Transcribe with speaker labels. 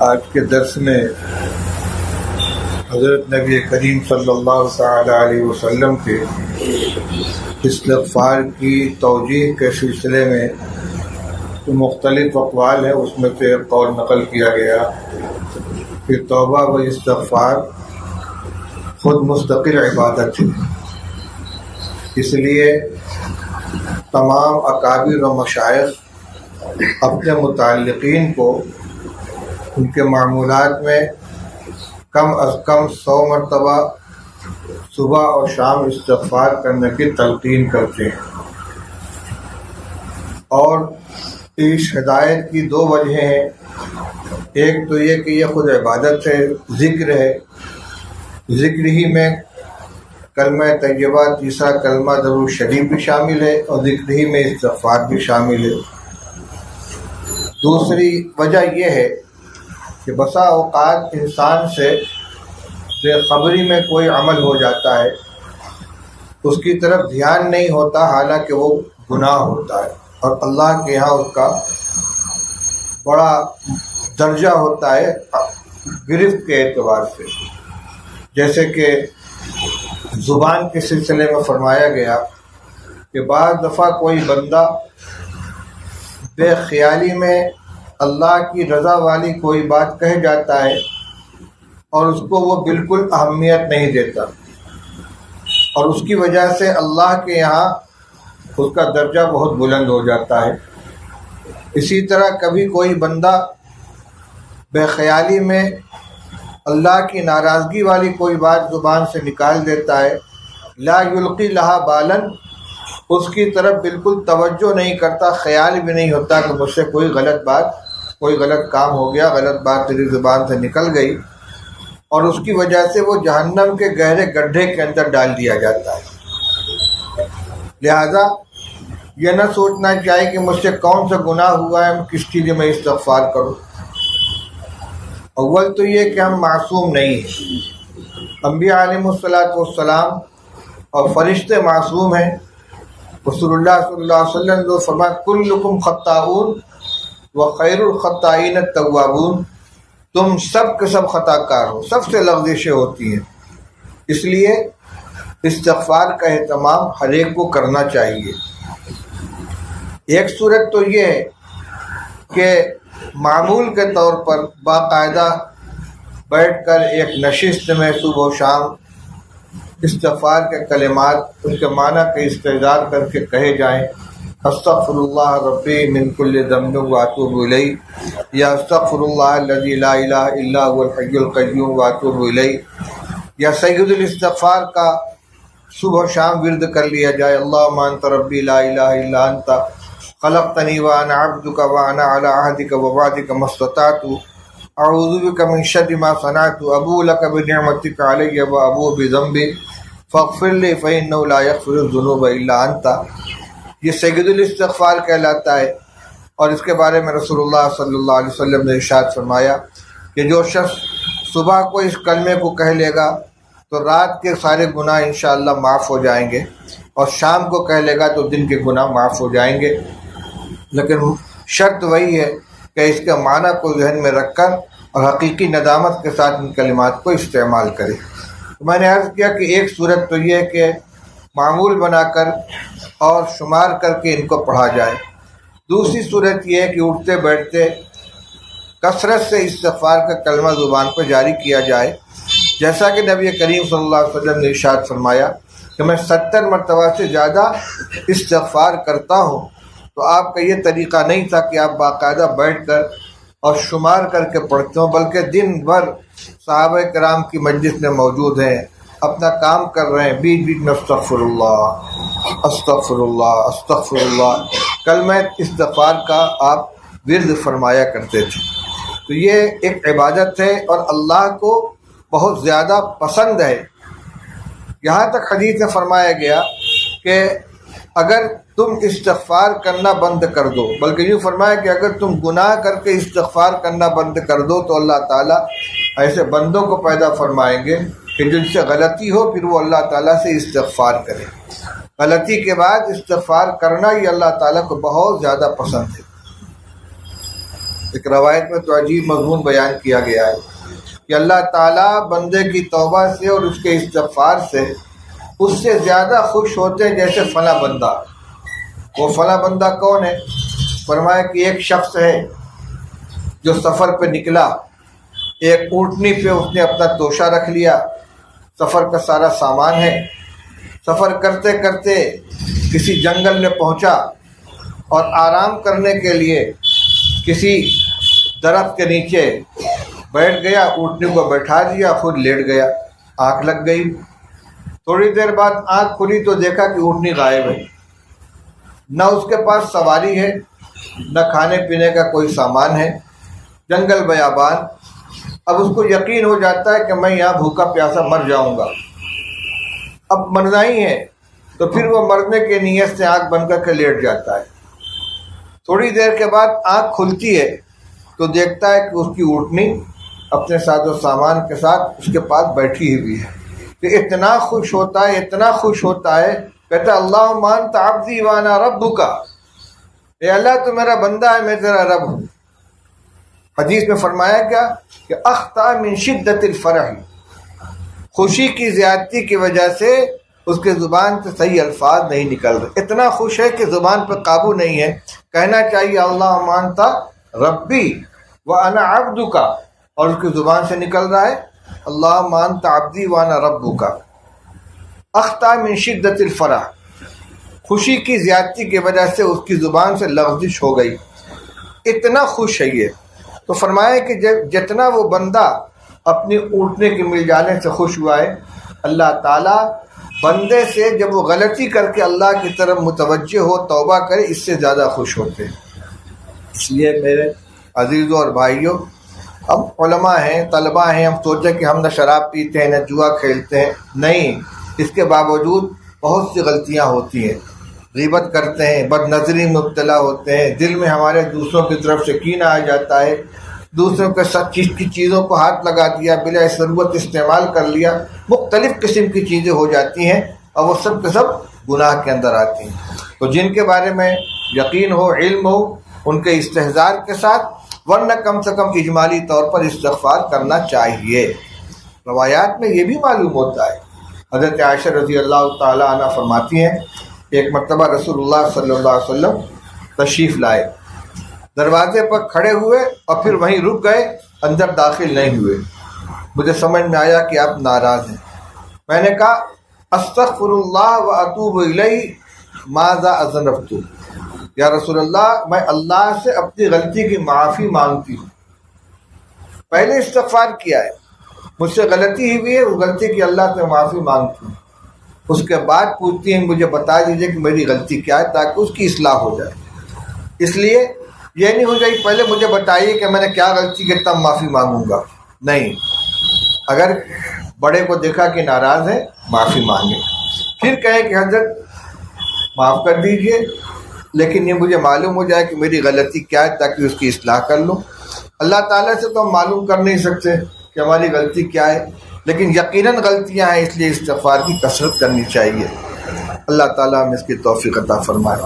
Speaker 1: آج کے درس میں حضرت نبی کریم صلی اللہ تعالی علیہ وسلم کے استغفار کی توجیہ کے سلسلے میں جو مختلف اقوال ہیں اس میں سے ایک قول نقل کیا گیا کہ توبہ و استغفار خود مستقل عبادت ہے، اس لیے تمام اکابر و مشائخ اپنے متعلقین کو ان کے معمولات میں کم از کم 100 مرتبہ صبح اور شام استغفار کرنے کی تلقین کرتے ہیں۔ اور اس ہدایت کی 2 وجہیں ہیں، ایک تو یہ کہ یہ خود عبادت ہے، ذکر ہے، ذکر ہی میں کلمہ طیبہ، تیسرا کلمہ درود شریف بھی شامل ہے اور ذکر ہی میں استغفار بھی شامل ہے۔ دوسری وجہ یہ ہے کہ بسا اوقات انسان سے بے خبری میں کوئی عمل ہو جاتا ہے، اس کی طرف دھیان نہیں ہوتا حالانکہ وہ گناہ ہوتا ہے، اور اللہ کے ہاں اس کا بڑا درجہ ہوتا ہے گرفت کے اعتبار سے۔ جیسے کہ زبان کے سلسلے میں فرمایا گیا کہ بعض دفعہ کوئی بندہ بے خیالی میں اللہ کی رضا والی کوئی بات کہہ جاتا ہے اور اس کو وہ بالکل اہمیت نہیں دیتا، اور اس کی وجہ سے اللہ کے یہاں اس کا درجہ بہت بلند ہو جاتا ہے۔ اسی طرح کبھی کوئی بندہ بے خیالی میں اللہ کی ناراضگی والی کوئی بات زبان سے نکال دیتا ہے، لا یلقی لہا بالن، اس کی طرف بالکل توجہ نہیں کرتا، خیال بھی نہیں ہوتا کہ مجھ سے کوئی غلط بات، کوئی غلط کام ہو گیا، غلط بات تیری زبان سے نکل گئی، اور اس کی وجہ سے وہ جہنم کے گہرے گڈھے کے اندر ڈال دیا جاتا ہے۔ لہذا یہ نہ سوچنا چاہیے کہ مجھ سے کون سا گناہ ہوا ہے، کس چیز میں استغفار کروں۔ اول تو یہ کہ ہم معصوم نہیں ہیں، انبیاء علیہ السلام اور فرشتے معصوم ہیں۔ رسول اللہ صلی اللہ علیہ وسلم جو فرمایا کلکم خطاؤن وخیر الخطائین التوابون، تم سب کے سب خطا کار ہو، سب سے لغزشیں ہوتی ہیں، اس لیے استغفار کا اہتمام ہر ایک کو کرنا چاہیے۔ ایک صورت تو یہ ہے کہ معمول کے طور پر باقاعدہ بیٹھ کر ایک نشست میں صبح و شام استغفار کے کلمات، ان کے معنی کا استحضار کر کے کہے جائیں، استغفر اللہ ربی من کل ذنب واتوب الیہ، یا استغفر اللہ الذی لا الہ الا هو الحی القیوم واتوب الیہ، یا سید الاستغفار کا صبح و شام ورد کر لیا جائے، اللہم انت ربی لا الہ الا انت خلقتنی وانا عبدک وانا علی عہدک ووعدک ما استطعت اعوذ بک من شر ما صنعت ابوء لک بنعمتک علی وابوء بذنبی فاغفر لی فانہ لا یغفر الذنوب الا انت۔ یہ سید الاستغفار کہلاتا ہے، اور اس کے بارے میں رسول اللہ صلی اللہ علیہ وسلم نے ارشاد فرمایا کہ جو شخص صبح کو اس کلمے کو کہہ لے گا تو رات کے سارے گناہ انشاءاللہ معاف ہو جائیں گے، اور شام کو کہہ لے گا تو دن کے گناہ معاف ہو جائیں گے، لیکن شرط وہی ہے کہ اس کے معنی کو ذہن میں رکھ کر اور حقیقی ندامت کے ساتھ ان کلمات کو استعمال کرے۔ تو میں نے عرض کیا کہ ایک صورت تو یہ ہے کہ معمول بنا کر اور شمار کر کے ان کو پڑھا جائے، دوسری صورت یہ ہے کہ اٹھتے بیٹھتے کثرت سے استغفار کا کلمہ زبان پر جاری کیا جائے، جیسا کہ نبی کریم صلی اللہ علیہ وسلم نے ارشاد فرمایا کہ میں 70 مرتبہ سے زیادہ استغفار کرتا ہوں۔ تو آپ کا یہ طریقہ نہیں تھا کہ آپ باقاعدہ بیٹھ کر اور شمار کر کے پڑھتے ہوں، بلکہ دن بھر صحابہ کرام کی مجلس میں موجود ہیں، اپنا کام کر رہے ہیں، بیچ بیچ میں استغفر اللہ استغفر اللہ استغفر اللہ کلمہ استغفار کا آپ ورد فرمایا کرتے تھے۔ تو یہ ایک عبادت ہے اور اللہ کو بہت زیادہ پسند ہے۔ یہاں تک حدیث میں فرمایا گیا کہ اگر تم استغفار کرنا بند کر دو، بلکہ یوں فرمایا کہ اگر تم گناہ کر کے استغفار کرنا بند کر دو تو اللہ تعالیٰ ایسے بندوں کو پیدا فرمائیں گے کہ جن سے غلطی ہو پھر وہ اللہ تعالیٰ سے استغفار کرے۔ غلطی کے بعد استغفار کرنا یہ اللہ تعالیٰ کو بہت زیادہ پسند ہے۔ ایک روایت میں تو عجیب مضمون بیان کیا گیا ہے کہ اللہ تعالیٰ بندے کی توبہ سے اور اس کے استغفار سے اس سے زیادہ خوش ہوتے ہیں جیسے فلاں بندہ. وہ فلاں بندہ کون ہے؟ فرمایا کہ ایک شخص ہے جو سفر پہ نکلا، ایک اونٹنی پہ اس نے اپنا توشہ رکھ لیا، سفر کا سارا سامان ہے. سفر کرتے کرتے کسی جنگل میں پہنچا اور آرام کرنے کے لیے کسی درخت کے نیچے بیٹھ گیا، اونٹنی کو بیٹھا دیا، خود لیٹ گیا. آنکھ لگ گئی. تھوڑی دیر بعد آنکھ کھلی تو دیکھا کہ اونٹنی غائب ہے. نہ اس کے پاس سواری ہے، نہ کھانے پینے کا کوئی سامان ہے، جنگل بیابان. اب اس کو یقین ہو جاتا ہے کہ میں یہاں بھوکا پیاسا مر جاؤں گا، اب مرنا ہی ہے. تو پھر وہ مرنے کی نیت سے آنکھ بند کر کے لیٹ جاتا ہے. تھوڑی دیر کے بعد آنکھ کھلتی ہے تو دیکھتا ہے کہ اس کی اونٹنی اپنے ساز و سامان کے ساتھ اس کے پاس بیٹھی ہوئی ہے. کہ اتنا خوش ہوتا ہے، اتنا خوش ہوتا ہے، کہتا ہے اللہم انت عبدی وانا ربک، اے اللہ تو میرا بندہ ہے، میں تیرا رب ہوں. حدیث میں فرمایا کیا کہ اخطا من شدت الفرح، خوشی کی زیادتی کی وجہ سے اس کے زبان سے صحیح الفاظ نہیں نکل رہے. اتنا خوش ہے کہ زبان پہ قابو نہیں ہے. کہنا چاہیے اللہم انت ربی وانا عبدک، اور اس کی زبان سے نکل رہا ہے اللہم انت عبدی وانا ربک. اخطا من شدت الفرح، خوشی کی زیادتی کی وجہ سے اس کی زبان سے لغزش ہو گئی، اتنا خوش ہے یہ. تو فرمایا کہ جتنا وہ بندہ اپنی اونٹنے کے مل جانے سے خوش ہوا ہے، اللہ تعالیٰ بندے سے جب وہ غلطی کر کے اللہ کی طرف متوجہ ہو، توبہ کرے، اس سے زیادہ خوش ہوتے ہیں. اس لیے میرے عزیزوں اور بھائیوں، ہم علماء ہیں، طلباء ہیں، ہم سوچیں کہ ہم نہ شراب پیتے ہیں، نہ جوا کھیلتے ہیں. نہیں، اس کے باوجود بہت سی غلطیاں ہوتی ہیں. غیبت کرتے ہیں، بد نظری میں مبتلا ہوتے ہیں، دل میں ہمارے دوسروں کی طرف سے کینہ آ جاتا ہے، دوسروں کے سچ کی چیزوں کو ہاتھ لگا دیا، بلا ضرورت استعمال کر لیا، مختلف قسم کی چیزیں ہو جاتی ہیں اور وہ سب کے سب گناہ کے اندر آتی ہیں. تو جن کے بارے میں یقین ہو، علم ہو، ان کے استحضار کے ساتھ، ورنہ کم سے کم اجمالی طور پر استغفار کرنا چاہیے. روایات میں یہ بھی معلوم ہوتا ہے. حضرت عائشہ رضی اللہ تعالی عنہ فرماتی ہیں ایک مرتبہ رسول اللہ صلی اللہ علیہ وسلم تشریف لائے، دروازے پر کھڑے ہوئے اور پھر وہیں رک گئے، اندر داخل نہیں ہوئے. مجھے سمجھ میں آیا کہ آپ ناراض ہیں. میں نے کہا استغفر اللہ و اتوب الیہ ماذا اذنبت، یا رسول اللہ میں اللہ سے اپنی غلطی کی معافی مانگتی ہوں. پہلے استغفار کیا ہے، مجھ سے غلطی ہوئی ہے، اس غلطی کی اللہ سے معافی مانگتی ہوں. اس کے بعد پوچھتی ہیں مجھے بتا دیجئے کہ میری غلطی کیا ہے تاکہ اس کی اصلاح ہو جائے. اس لیے یہ نہیں ہو جائے پہلے مجھے بتائیے کہ میں نے کیا غلطی کی تب معافی مانگوں گا. نہیں، اگر بڑے کو دیکھا کہ ناراض ہے، معافی مانگے، پھر کہیں کہ حضرت معاف کر دیجئے، لیکن یہ مجھے معلوم ہو جائے کہ میری غلطی کیا ہے تاکہ اس کی اصلاح کر لوں. اللہ تعالیٰ سے تو ہم معلوم کر نہیں سکتے کہ ہماری غلطی کیا ہے، لیکن یقیناً غلطیاں ہیں، اس لیے استغفار کی کثرت کرنی چاہیے. اللہ تعالیٰ ہمیں اس کی توفیق عطا فرمائے.